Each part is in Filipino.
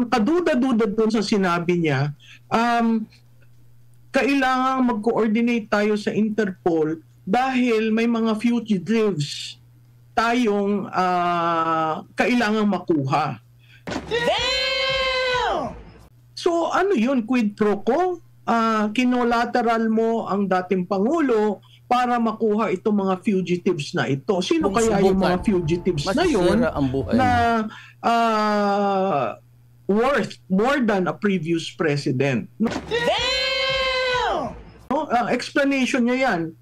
kaduda-duda doon sa sinabi niya, kailangan mag-coordinate tayo sa Interpol dahil may mga fugitives tayong kailangang makuha. Damn! So ano yun, quid pro quo? Kinolateral mo ang dating Pangulo para makuha itong mga fugitives na ito. Sino kaya yung mga fugitives na yun na worth more than a previous president? No? Damn! No? Explanation niya yan.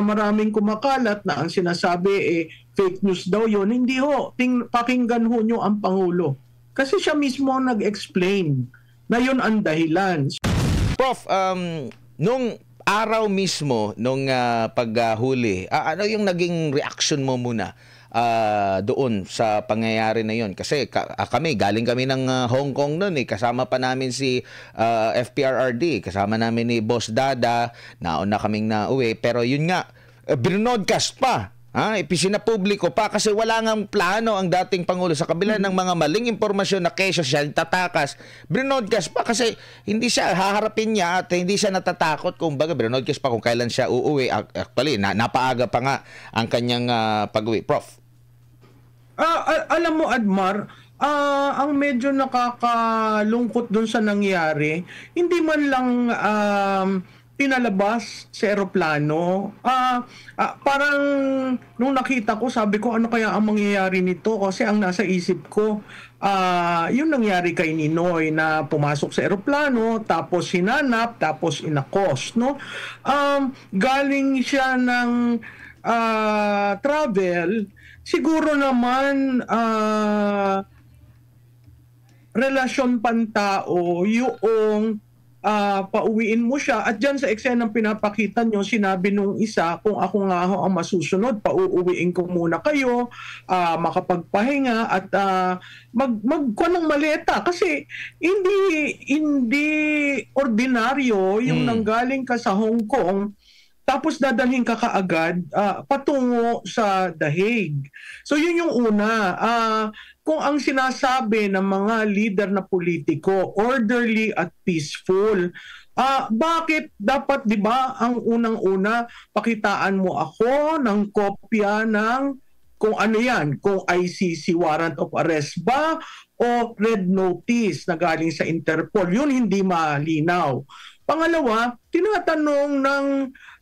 Maraming kumakalat na ang sinasabi fake news daw yun. Hindi ho. Pakinggan ho nyo ang Pangulo. Kasi siya mismo ang nag-explain na yun ang dahilan. Prof, nung araw mismo nung paghuli, ano yung naging reaction mo muna doon sa pangyayari na yon? Kasi galing kami ng Hong Kong noon kasama pa namin si FPRRD, kasama namin ni Boss Dada, nauna kaming nauwi, pero yun nga, binodcast pa. Ipinapubliko pa kasi wala ngang plano ang dating Pangulo sa kabila ng mga maling impormasyon na kesyo siya tatakas. Binodcast pa kasi hindi siya haharapin niya at hindi siya natatakot kung baga binodcast pa kung kailan siya uuwi. Actually, napaaga pa nga ang kanyang pag-uwi. Prof. Alam mo, Admar, ang medyo nakakalungkot dun sa nangyari, hindi man lang pinalabas sa eroplano. Parang nung nakita ko, sabi ko, ano kaya ang mangyayari nito? Kasi ang nasa isip ko, yung nangyari kay Ninoy na pumasok sa eroplano, tapos hinanap, tapos inakos. No? Galing siya ng travel, siguro naman relasyon pantao yung pauwiin mo siya. At dyan sa eksenang pinapakita nyo, sinabi nung isa, kung ako nga ho ang masusunod, pauuwiin ko muna kayo, makapagpahinga at magkuha ng maleta. Kasi hindi ordinaryo yung nanggaling ka sa Hong Kong tapos dadalhin ka kaagad patungo sa The Hague. So yun yung una. Kung ang sinasabi ng mga leader na politiko, orderly at peaceful, bakit dapat, di ba, ang unang-una, pakitaan mo ako ng kopya ng kung ano yan, kung ICC warrant of arrest ba o red notice na galing sa Interpol. Yun hindi malinaw. Pangalawa, tinatanong ng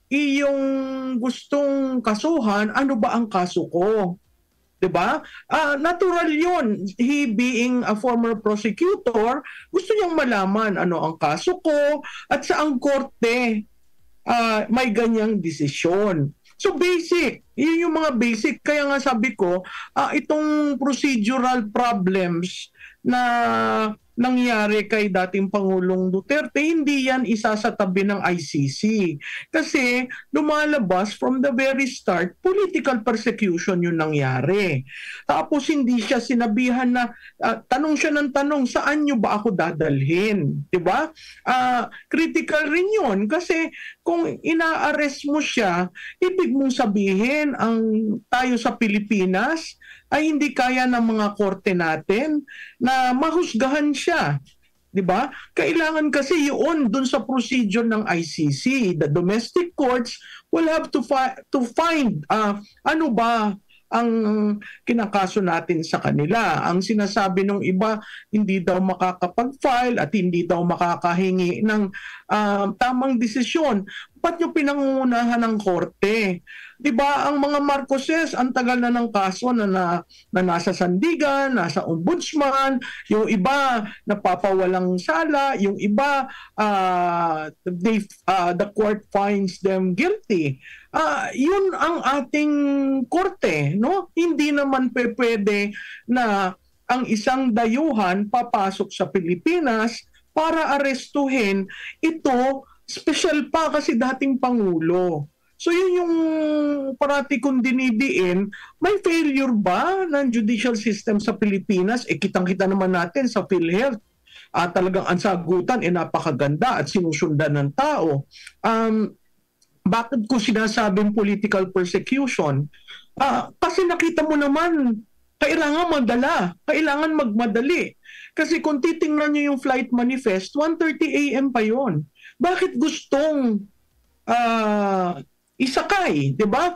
iyong gustong kasuhan, ano ba ang kaso ko? Diba? Natural yun. He being a former prosecutor, gusto niyang malaman ano ang kaso ko at saang korte may ganyang desisyon. So basic, yun yung mga basic. Kaya nga sabi ko, itong procedural problems na nangyari kay dating Pangulong Duterte, hindi yan isa sa tabi ng ICC. Kasi lumalabas from the very start, political persecution yung nangyari. Tapos hindi siya sinabihan na, tanong siya ng tanong, saan nyo ba ako dadalhin? Diba? Critical rin yun kasi kung ina-arrest mo siya, ibig mong sabihin ang tayo sa Pilipinas ay hindi kaya ng mga korte natin na mahusgahan siya. 'Di ba? Kailangan kasi yun dun sa procedure ng ICC. The domestic courts will have to find ano ba ang kinakaso natin sa kanila. Ang sinasabi ng iba, hindi daw makakapag-file at hindi daw makakahingi ng tamang desisyon. Ba't nyo pinangungunahan ng korte? Diba, ang mga Marcoses, ang tagal na ng kaso na nasa sandigan, nasa ombudsman, yung iba napapawalang sala, yung iba the court finds them guilty. Yun ang ating korte, no? Hindi naman pwede na ang isang dayuhan papasok sa Pilipinas para arestuhin ito, special pa kasi dating Pangulo. So yun yung parati kong dinidiin, may failure ba ng judicial system sa Pilipinas? Kitang-kita naman natin sa PhilHealth. Talagang ang sagutan napakaganda at sinusundan ng tao. Bakit ko sinasabing political persecution? Kasi nakita mo naman, Kailangan madala. Kailangan magmadali. Kasi kung titingnan nyo yung flight manifest, 1:30 a.m. pa yon. Bakit gustong isakay, 'di ba?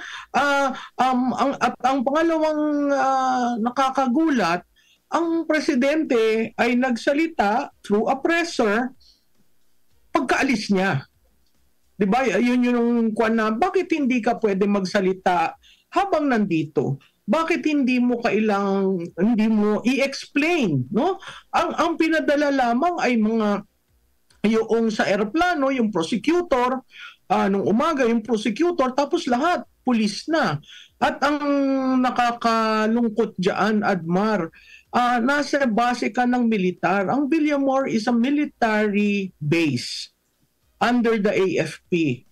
Ang pangalawang nakakagulat, ang presidente ay nagsalita through a presser pagkaalis niya. 'Di ba? Yun yung kwan na bakit hindi ka pwede magsalita habang nandito? Bakit hindi mo i-explain, no? Ang pinadala lamang ay mga yung sa eroplano, yung prosecutor, nung umaga yung prosecutor, tapos lahat pulis na. At ang nakakalungkot diyan, Admar, nasa base ka ng militar. Ang Villamor is a military base under the AFP.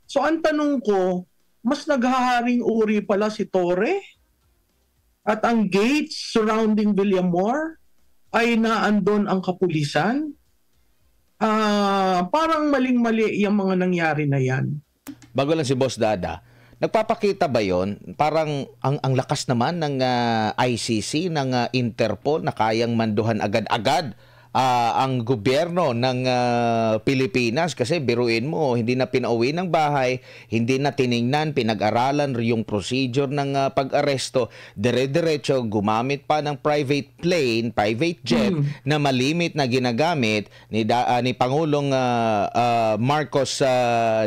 So ang tanong ko, mas naghaharing uri pala si Torre at ang gates surrounding Villamor ay naandon ang kapulisan. Parang maling-mali yung mga nangyari na yan. Bago lang si Boss Dada, nagpapakita ba yon? Parang ang lakas naman ng ICC, ng Interpol na kayang manduhan agad-agad ang gobyerno ng Pilipinas, kasi biruin mo, hindi na pinauwi ng bahay, hindi na tiningnan, pinag-aralan yung procedure ng pag-aresto, dire-diretso gumamit pa ng private plane, private jet na malimit na ginagamit ni Pangulong Marcos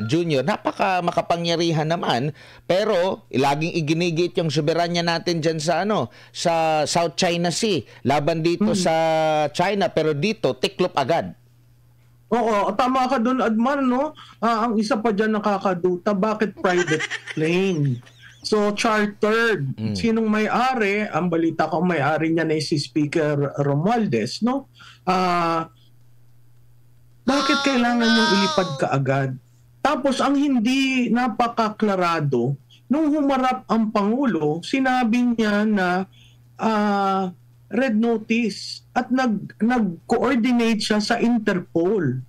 Jr. Napaka makapangyarihan naman, pero laging iginigit yung soberanya natin dyan sa sa South China Sea laban dito sa China, pero dito tiklop agad. Oo, tama ka doon, Admar, no? Ang isa pa dyan nakakaduta, bakit private plane? So, chartered. Sinong may-ari? Ang balita ko, may-ari niya na si Speaker Romualdez, no? Bakit kailangan yung ilipad ka agad? Tapos, ang hindi napakaklarado, nung humarap ang Pangulo, sinabi niya na red notice at nag-coordinate siya sa Interpol.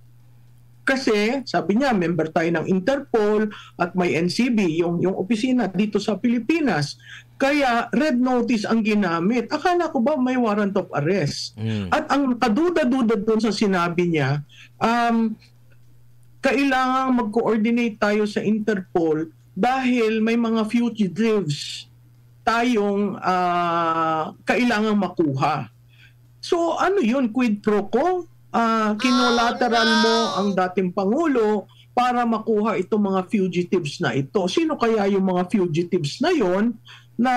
Kasi sabi niya, member tayo ng Interpol at may NCB, yung opisina dito sa Pilipinas. Kaya red notice ang ginamit. Akala ko ba may warrant of arrest? At ang kaduda-duda doon sa sinabi niya, kailangan mag-coordinate tayo sa Interpol dahil may mga fugitives tayong kailangang makuha. So ano yun, quid pro quo? Kinolateral mo ang dating Pangulo para makuha itong mga fugitives na ito. Sino kaya yung mga fugitives na yon na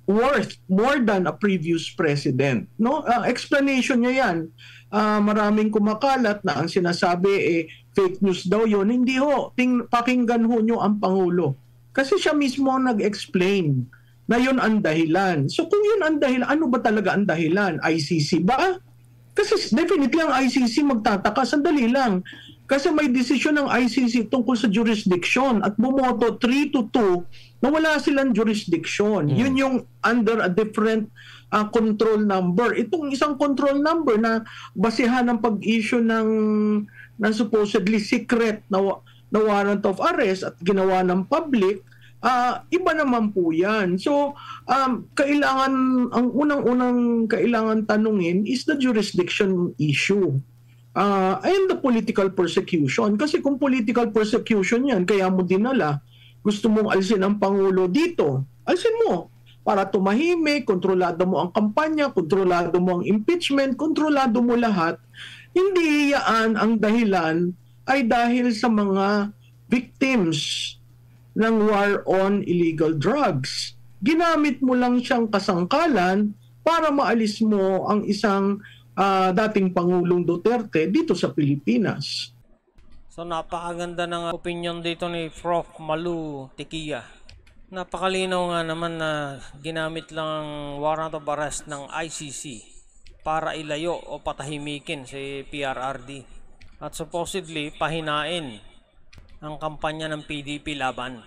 worth more than a previous president? No? Explanation niya yan. Maraming kumakalat na ang sinasabi fake news daw yon. Hindi ho. Pakinggan ho nyo ang Pangulo. Kasi siya mismo nag-explain na yun ang dahilan. So kung yun ang dahilan, ano ba talaga ang dahilan? ICC ba? Kasi definitely ang ICC magtataka. Sandali lang. Kasi may desisyon ng ICC tungkol sa jurisdiction at bumoto 3-2 na wala silang jurisdiction. Yun yung under a different control number. Itong isang control number na basihan ng pag-issue ng supposedly secret na warrant of arrest at ginawa ng public, iba naman po yan. So, kailangan, ang unang-unang kailangan tanungin is the jurisdiction issue. And the political persecution. Kasi kung political persecution yan, kaya mo dinala, gusto mong alisin ang Pangulo dito, alisin mo. Para tumahimik, kontrolado mo ang kampanya, kontrolado mo ang impeachment, kontrolado mo lahat. Hindi yan ang dahilan ay dahil sa mga victims ng war on illegal drugs. Ginamit mo lang siyang kasangkalan para maalis mo ang isang dating Pangulong Duterte dito sa Pilipinas. So napakaganda ng opinion dito ni Prof. Malu Tequia. Napakalinaw nga naman na ginamit lang ang warrant of arrest ng ICC para ilayo o patahimikin si PRRD. At supposedly pahinain ang kampanya ng PDP laban.